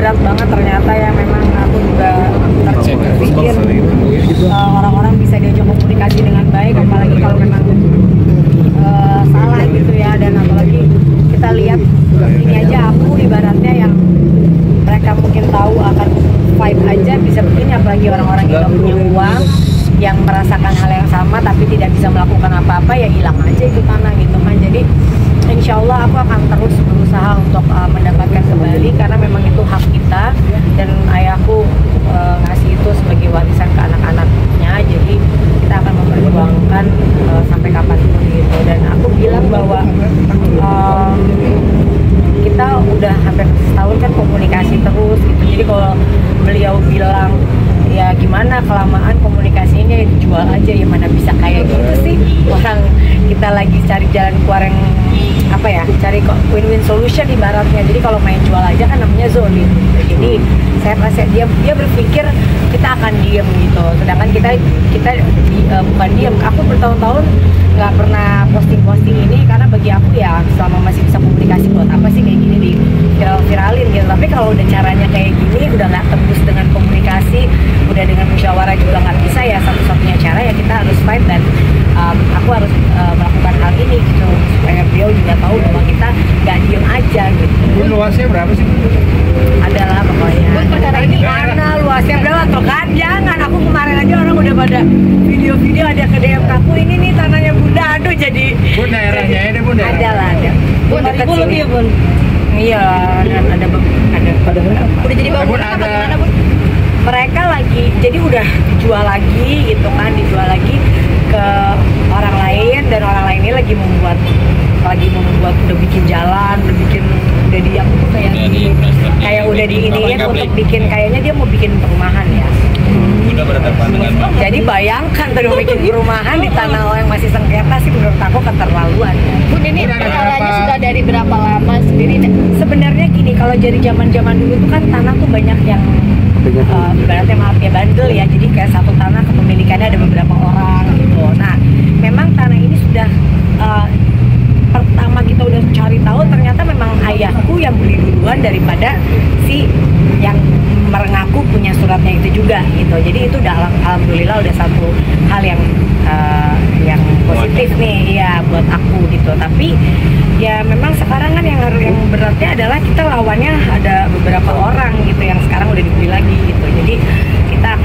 berat banget ternyata ya, memang aku juga terpikir orang-orang bisa diajak komunikasi dengan baik, apalagi kalau memang salah gitu ya. Dan apalagi kita lihat ini aja, aku ibaratnya yang mereka mungkin tahu akan fight aja bisa begini, apalagi orang-orang yang gak punya uang, yang merasakan hal yang sama tapi tidak bisa melakukan apa-apa, ya hilang aja itu tanah gitu kan. Jadi insya Allah aku akan terus berusaha untuk mendapatkan kembali, karena memang itu hak kita dan ayahku ngasih itu sebagai warisan ke anak-anaknya. Jadi kita akan memperjuangkan sampai kapanpun gitu. Dan aku bilang bahwa kita udah hampir setahun kan komunikasi terus gitu. Jadi kalau beliau bilang ya gimana kelamaan komunikasinya, ya dijual aja, ya mana bisa kayak gitu sih. Orang kita lagi cari jalan keluar yang apa ya, cari win-win solution ibaratnya. Jadi kalau main jual aja kan namanya zolim gitu. Jadi saya rasa dia berpikir kita akan diem gitu, sedangkan kita bukan diem. Aku bertahun-tahun nggak pernah posting ini karena bagi aku ya selama masih bisa komunikasi buat apa sih kayak gini di viralin gitu. Tapi kalau udah caranya kayak gini, udah nggak tembus dengan komunikasi, udah dengan musyawarah juga nggak bisa, ya satu-satunya cara ya kita harus fight. Dan aku harus melakukan hal ini gitu supaya beliau juga tahu bahwa kita nggak diem aja gitu. Bun, luasnya berapa sih? Adalah pokoknya. Bun, perkara ini mana luasnya berapa tuh kan? Jangan, aku kemarin aja orang udah pada video-video ada ke DM aku, ini nih tanahnya Bunda, aduh jadi. Bun, daerahnya ada Bun, daerah. Ada. Bun, 2000 lebih ya Bun? Iya, dan ada udah jadi bangun apa gimana Bun? Mereka lagi, jadi udah dijual lagi gitu kan, dijual lagi ke orang lain, dan orang lain ini lagi membuat udah bikin jalan, udah di aku tuh kayak udah di iniin untuk bikin, kayaknya dia mau bikin perumahan ya. Udah berhadapan dengan jadi bayangkan tadi mau bikin perumahan di tanah yang masih sengketa sih, menurut aku keterlaluan. Bun, ini perkaranya sudah dari berapa lama sendiri? Sebenarnya gini, kalau dari zaman dulu tuh kan tanah tuh banyak yang ibaratnya maaf ya bandel ya, jadi kayak satu tanah kepemilikannya ada beberapa orang gitu. Nah memang tanah ini sudah pertama kita udah cari tahu, ternyata memang ayahku yang beli duluan daripada si yang mengaku punya suratnya itu juga gitu. Jadi itu udah alhamdulillah udah satu hal yang positif nih ya buat aku gitu. Tapi ya memang sekarang kan yang beratnya adalah kita lawannya ada beberapa orang gitu yang sekarang udah dibeli lagi gitu. Jadi kita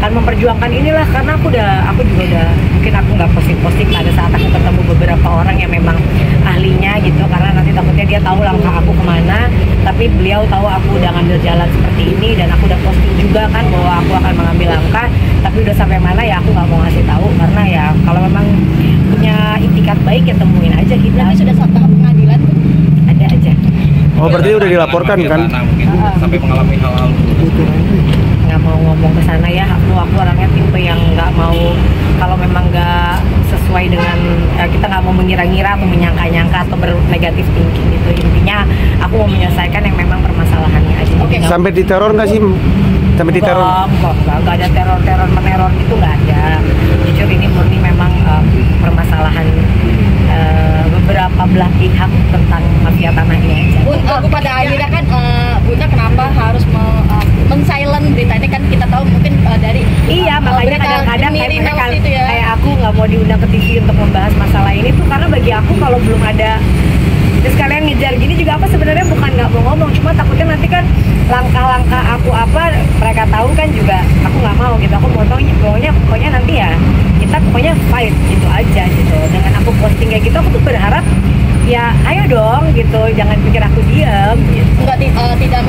akan memperjuangkan inilah, karena aku juga udah mungkin aku nggak posting pada saat aku ketemu beberapa orang yang memang ahlinya gitu, karena nanti takutnya dia tahu langkah aku kemana, tapi beliau tahu aku udah ngambil jalan seperti ini, dan aku udah posting juga kan bahwa aku akan mengambil langkah, tapi udah sampai mana ya aku nggak mau ngasih tahu, karena ya kalau memang punya itikat baik ya temuin aja kita. Berarti sudah tahap pengadilan tuh? Ada aja. Oh berarti udah dilaporkan kan? Sampai mengalami hal-hal Nggak mau ngomong ke sana ya, aku orangnya tipe yang nggak mau, kalau memang nggak sesuai dengan kita nggak mau mengira-ngira atau menyangka-nyangka atau bernegatif thinking gitu. Intinya aku mau menyelesaikan yang memang permasalahannya aja. Oke. Sampai diteror nggak sih? Sampai diteror? Nggak ada meneror itu nggak ada. Jujur ini murni memang permasalahan beberapa belah pihak tentang mafia tanah ini aja. Bun, pada akhirnya kan Bunda kenapa harus men-silent berita ini, kan kita tahu mungkin dari iya, makanya kadang-kadang ya. kayak aku nggak mau diundang ke TV untuk membahas masalah ini tuh, karena bagi aku kalau belum ada, terus kalian ngejar gini juga, apa sebenarnya bukan nggak mau ngomong, cuma takutnya nanti kan langkah-langkah aku apa mereka tahu kan juga, aku nggak mau gitu. Aku mau tahu pokoknya nanti ya kita pokoknya fight gitu aja gitu. Dengan aku posting kayak gitu, aku tuh berharap ya ayo dong gitu, jangan pikir aku diem gitu. Enggak tidak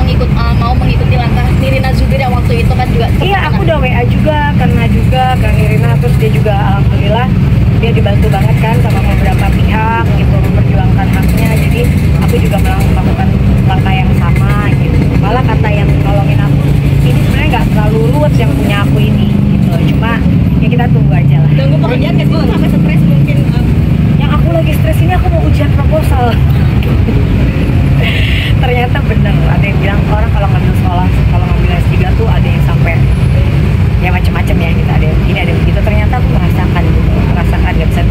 mau mengikuti langkah Nirina Zubir yang waktu itu kan juga. Iya, aku udah WA juga karena ke Nirina, terus dia juga alhamdulillah dia dibantu banget kan sama beberapa pihak gitu memperjuangkan haknya. Jadi aku juga melakukan langkah yang sama gitu. Malah kata yang nolongin aku, ini sebenarnya nggak terlalu ruwet yang punya aku ini gitu. Cuma ya kita tunggu aja lah. Tunggu pekerjaan kan Bun, sampai stres mungkin. Yang aku lagi stres ini aku mau ujian proposal. Ternyata bener, ada yang bilang orang kalau ngambil sekolah, kalau ngambil S3 tuh ada yang sampai ya macam-macam ya gitu, ada yang begini, ada yang begitu. Ternyata aku merasakan nggak bisa,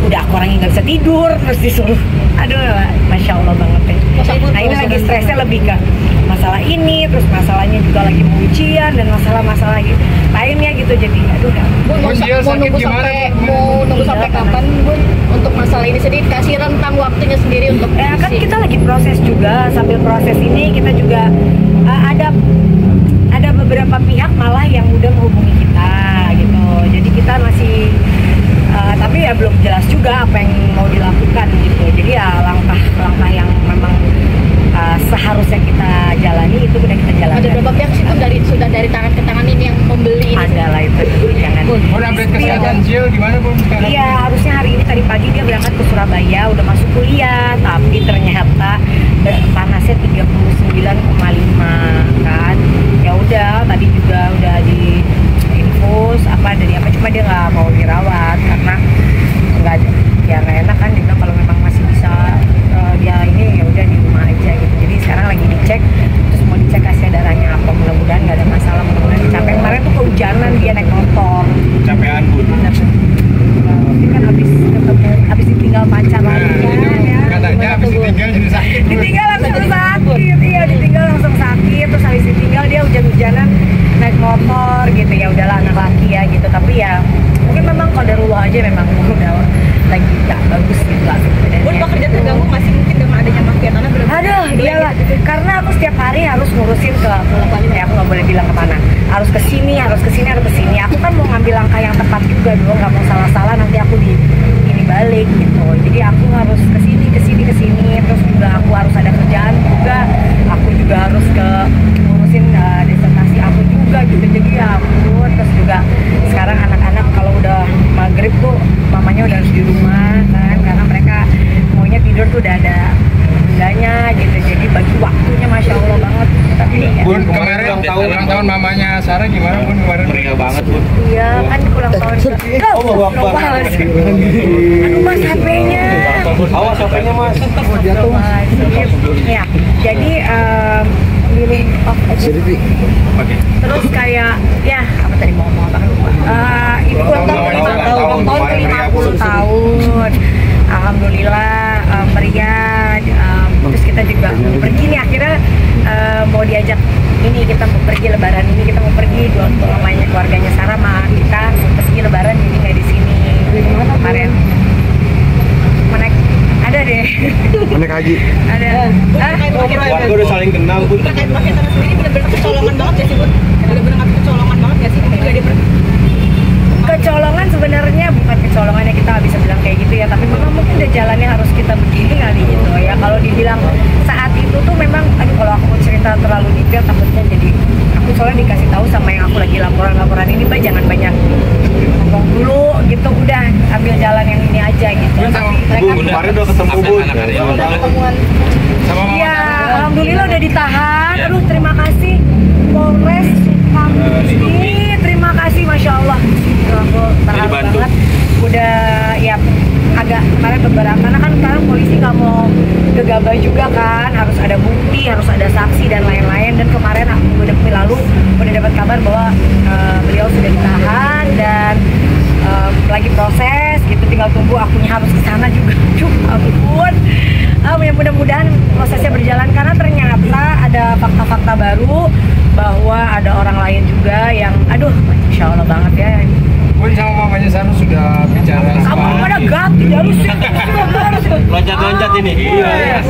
udah aku orangnya nggak bisa tidur, terus disuruh, aduh masya Allah banget ya. Nah ini lagi stresnya lebih ke masalah ini, terus masalahnya juga lagi mau ujian dan masalah-masalah lainnya gitu, jadi aduh Bun, mau Dia mau sakit nunggu gimana, sampai Bun? mau nunggu sampai kapan Bun untuk masalah ini sendiri, kasih rentang waktunya sendiri untuk ya kan kita lagi proses juga. Sambil proses ini kita juga ada beberapa pihak malah yang udah menghubungi kita gitu, jadi kita masih tapi ya belum jelas juga apa yang mau dilakukan gitu. Jadi ya langkah yang memang seharusnya kita jalani itu udah kita jalani. ada berapa pihak sih Bun sudah dari tangan ke tangan ini yang membeli ini? Ada lah itu, jangan. Bun, update kesehatan Jill gimana Bun sekarang? Iya, harusnya hari ini tadi pagi dia berangkat ke Surabaya, udah masuk kuliah, tapi ternyata panasnya 39,5 kan. Ya udah, tadi juga udah di infus dari apa, cuma dia nggak mau dirawat karena nggak enak kan. Dia bilang kalau memang masih bisa dia ini ya udah di rumah aja gitu. Jadi sekarang lagi dicek, terus mau dicek hasil darahnya apa, mudah-mudahan nggak ada masalah, mudah-mudahan dicapai. Kemarin tuh kehujanan dia naik motor. Capean Bun. Dia kan habis ditinggal pacar lagi kan ya. Katanya habis ditinggal jadi sakit. Bun. Ditinggal langsung sakit, iya ditinggal langsung sakit. Terus habis ditinggal dia hujan-hujanan naik motor gitu. Ya udahlah, anak laki ya gitu, tapi ya mungkin memang qadarullah aja, memang udah lagi gak bagus gitu lah. Bun, pekerjaan terganggu masih mungkin dengan adanya mafia tanah benar-benar. Aduh, iyalah, karena aku setiap hari harus ngurusin ke ya aku nggak boleh bilang kemana, harus ke sini, harus ke sini, harus ke sini. Aku kan mau ngambil langkah yang tepat juga dong, nggak mau salah-salah nanti aku ini balik gitu. Jadi aku harus ke sini, terus juga aku harus ada kerjaan juga, aku juga harus ngurusin disertasi aku juga gitu. Jadi ya ampun, terus juga sekarang anak-anak kalau udah maghrib tuh mamanya udah harus di rumah kan, karena mereka maunya tidur tuh udah ada bundanya gitu. Jadi bagi waktunya masya Allah banget. Tapi ya, Bun, kemarin ulang tahun mamanya Sarah gimana Bun kemarin? Meriah banget Bun. iya kan ulang tahun juga. Aduh mas HP-nya. Awas HP-nya mas. Jatuh. Ya, jadi feeling of Oke. terus kayak ya apa tadi mau ngomong apa kan lupa. Itu ulang tahun ke-50 tahun. Alhamdulillah meriah. Terus kita juga mau pergi nih akhirnya, mau diajak ini, kita mau pergi lebaran ini, kita mau pergi namanya keluarganya Sarah sama kita mau pergi lebaran, jadi nggak di sini. Kemarin menaik ada deh. Menaik haji. Ada. Keluarga udah saling kenal Bun. Terkait mafia tanah sendiri benar-benar kecolongan banget ya sih Bun? Benar-benar nggak kecolongan banget ya sih? Juga dia Kecolongan sebenarnya bukan kecolongannya kita bisa bilang kayak gitu ya, tapi memang mungkin udah jalannya harus kita begini kali gitu ya. Kalau dibilang saat itu tuh memang, aduh kalau aku mau cerita terlalu detail takutnya jadi, aku soalnya dikasih tahu sama yang aku lagi laporan ini, Mbak jangan banyak ngomong dulu gitu, udah ambil jalan yang ini aja gitu. Tapi mereka Kemarin udah ketemu Bun. pertemuan. Sama mama iya, Sarah. alhamdulillah udah ditahan. Aduh terima kasih Polres Sukabumi, terima kasih masya Allah. Aku terharu banget. Udah ya agak kemarin beberapa, karena kan sekarang polisi nggak mau gegabah juga kan, harus ada bukti, harus ada saksi dan lain-lain. Dan kemarin beberapa minggu lalu udah dapat kabar bahwa beliau sudah ditahan dan lagi proses gitu, tinggal tunggu akunya harus ke sana juga. Aduh ampun. Ya mudah-mudahan prosesnya berjalan, karena ternyata ada fakta-fakta baru bahwa ada orang lain juga yang aduh masya Allah banget ya. Bun, sama mamanya Sarah sudah bicara Kamu pada gap, tidak harus Loncat-loncat ini. Iya.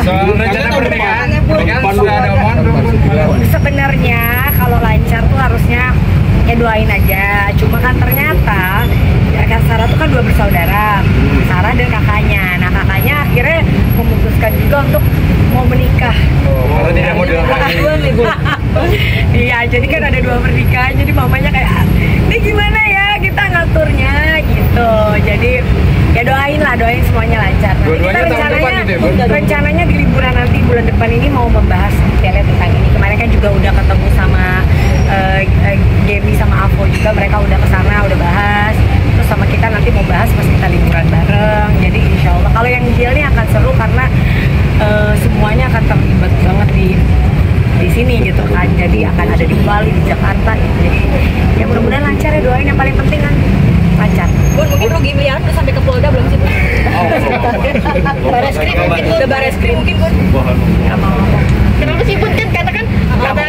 soal rencana pernikahan. Pernikahan sudah ada omongan belum Bun? Sebenarnya kalau lancar tuh harusnya ya doain aja. Cuma kan ternyata Kak Sarah tuh kan dua bersaudara, Sarah dan kakaknya. Nah kakaknya akhirnya memutuskan juga untuk mau menikah. Karena tidak mau dilengkapi. Iya, jadi kan ada dua pernikahan. Jadi mamanya kayak, ini gimana ya kita ngaturnya gitu. Jadi ya doain semuanya lancar. Nanti Dua-duanya kita tahun depan gitu ya, Bun? rencananya di liburan nanti bulan depan ini mau membahas detailnya tentang ini. Kemarin kan juga udah ketemu sama Gemi sama Avo juga, mereka udah kesana udah bahas. Terus sama kita nanti mau bahas pas kita liburan bareng. Jadi insya Allah kalau yang Jill ini akan seru karena semuanya akan terlibat banget di sini gitu kan. Jadi akan ada di Bali, di Jakarta gitu. Jadi ya mudah-mudahan lancar ya, doain yang paling penting kan lancar. Bun, mungkin rugi miliaran udah sampai ke Polda belum sih Bun? Bareskrim mungkin Bun, udah bareskrim mungkin Bun. Nggak mau. Kenapa sih Bun, kan katakan ada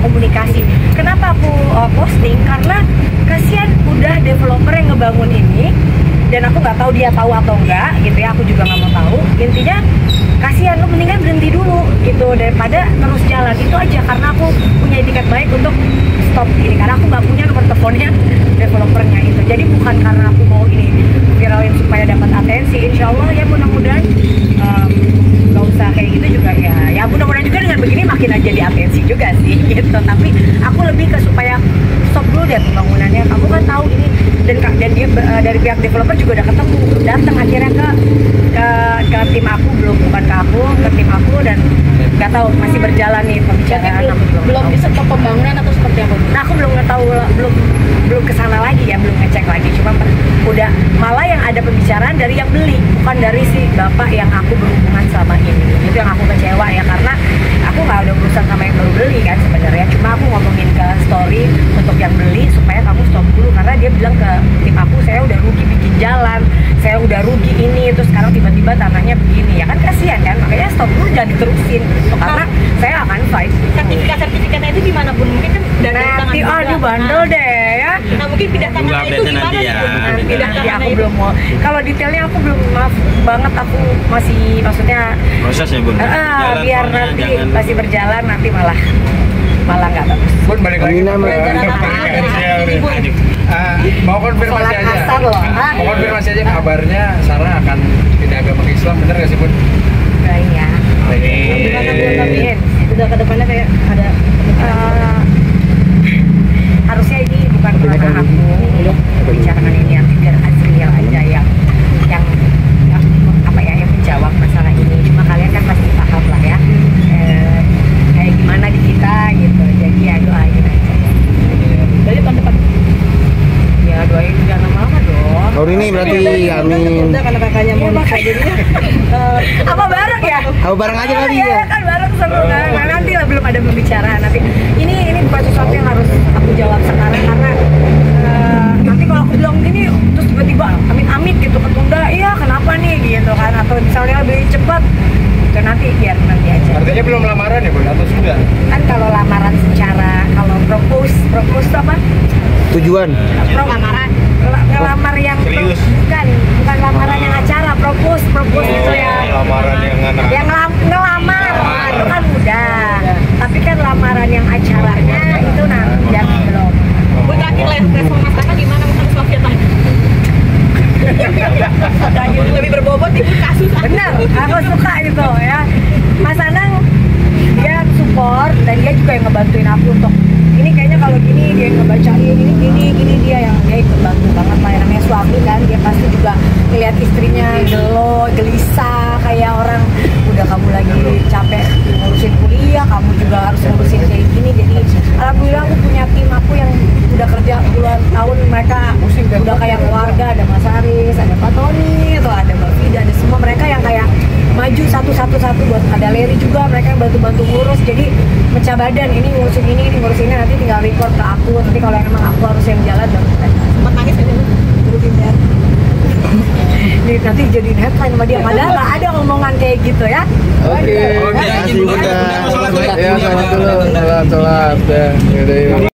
komunikasi. Kenapa aku posting? Karena kasihan udah developer yang ngebangun ini, dan aku nggak tahu dia tahu atau enggak gitu ya, aku juga nggak mau tahu. Intinya kasihan, lu mendingan berhenti dulu gitu daripada terus jalan. Itu aja, karena aku punya etiket baik untuk stop ini, karena aku nggak punya nomor teleponnya developernya itu. Jadi bukan karena aku mau ini viralin supaya dapat atensi. Insya Allah ya, mudah-mudahan nggak usah kayak gitu juga ya mudah-mudahan juga dengan begini makin aja di atensi juga sih gitu. Tapi aku lebih ke supaya stop dulu deh pembangunannya. Kamu kan tahu ini, dan dia dari pihak developer juga udah ketemu, datang akhirnya ke tim aku, bukan ke aku, ke tim aku, dan nggak tahu masih berjalan nih pembicaraan. Belum di stop pembangunan atau seperti apa? Nah, aku belum tahu, belum kesana lagi ya, belum ngecek lagi. Cuma udah malah yang ada pembicaraan dari yang beli, bukan dari si bapak yang aku berhubungan sama ini. Itu yang aku kecewa ya, karena aku nggak ada urusan sama yang baru beli kan sebenarnya. Cuma aku ngomongin ke story untuk yang beli supaya kamu stop dulu, karena dia bilang ke tim aku, saya udah rugi bikin jalan, saya udah rugi ini, terus sekarang tiba-tiba tanahnya begini ya kan, kasihan kan. Makanya stop dulu, jangan diterusin gitu, karena saya akan fight. Sertifikatnya itu gimana Bun? Mungkin kan dari tangan juga. Aduh bandel deh ya. Nah mungkin pindah tangannya itu gimana nanti ya. Bun? Pindah aku belum mau. Kalau detailnya aku belum, maaf banget, aku masih, maksudnya Proses ya Bun. biar nanti masih berjalan, nanti malah nggak bagus. Bun, balik lagi. Mau konfirmasi Sholat aja. asar loh. Mau konfirmasi aja, kabarnya Sarah akan pindah agama ke Islam, bener gak sih Bun? Doain ya. Gimana Bun, amin. Udah ke depannya kayak ada harusnya ini bukan karena aku membicarakan ini, yang biar Azriel aja yang apa ya, yang menjawab masalah ini. Cuma kalian kan pasti paham lah ya, kayak gimana di kita gitu. Jadi ya doain aja. Jadi tahun depan. Ya doain jangan lama-lama dong. Tahun ini berarti amin. Udah karena kakaknya mau nikah jadinya. Apa bareng ya? Tahu bareng aja kali ya. ya. Kan bareng seru kan. Nah, nanti lah, belum ada pembicaraan. Tapi ini bukan sesuatu yang harus aku jawab sekarang, karena nanti kalau aku bilang gini terus tiba-tiba amit-amit gitu ketunda, iya kenapa nih gitu kan, atau misalnya lebih cepat itu nanti biar nanti aja. Artinya belum lamaran ya Bun, atau sudah? Kan kalau lamaran secara, kalau propose apa? Tujuan. Lamaran. Ngelamar yang Serius? bukan lamaran yang acara, propose gitu ya. Lamaran yang anak. Yang ngelamar itu kan udah, tapi kan lamaran yang acaranya itu nanti yang belum. Bun, terakhir respon Mas Kakak gimana Mas Sofia tadi? Lebih berbobot di kasus. Bener, aku suka gitu ya. Mas Anang dia support, dan dia juga yang ngebantuin aku untuk ini, kayaknya kalau gini dia yang ngebacain, ini dia yang ikut bantu banget lah. Yang namanya suami kan, dia pasti juga ngeliat istrinya gelisah kayak orang udah, kamu lagi capek ngurusin kuliah, kamu juga harus ngurusin kayak gini. Jadi alhamdulillah aku punya tim aku yang udah kerja puluhan tahun, mereka udah kayak keluarga. Ada Mas Aris, ada Pak Tony, atau ada Mbak Vida, ada semua mereka yang kayak maju satu-satu buat. Ada Leri juga, mereka yang bantu ngurus. Jadi pecah badan, ini ngurusin ini ngurusin ini, nanti tinggal report ke aku. Nanti kalau emang aku harus yang jalan, dan Sempat nangis aja Bun. turutin ya. Nanti jadiin headline sama dia, padahal nggak ada omongan kayak gitu ya. Oke. Terima kasih Bunda. Ya, selamat dulu. Sholat.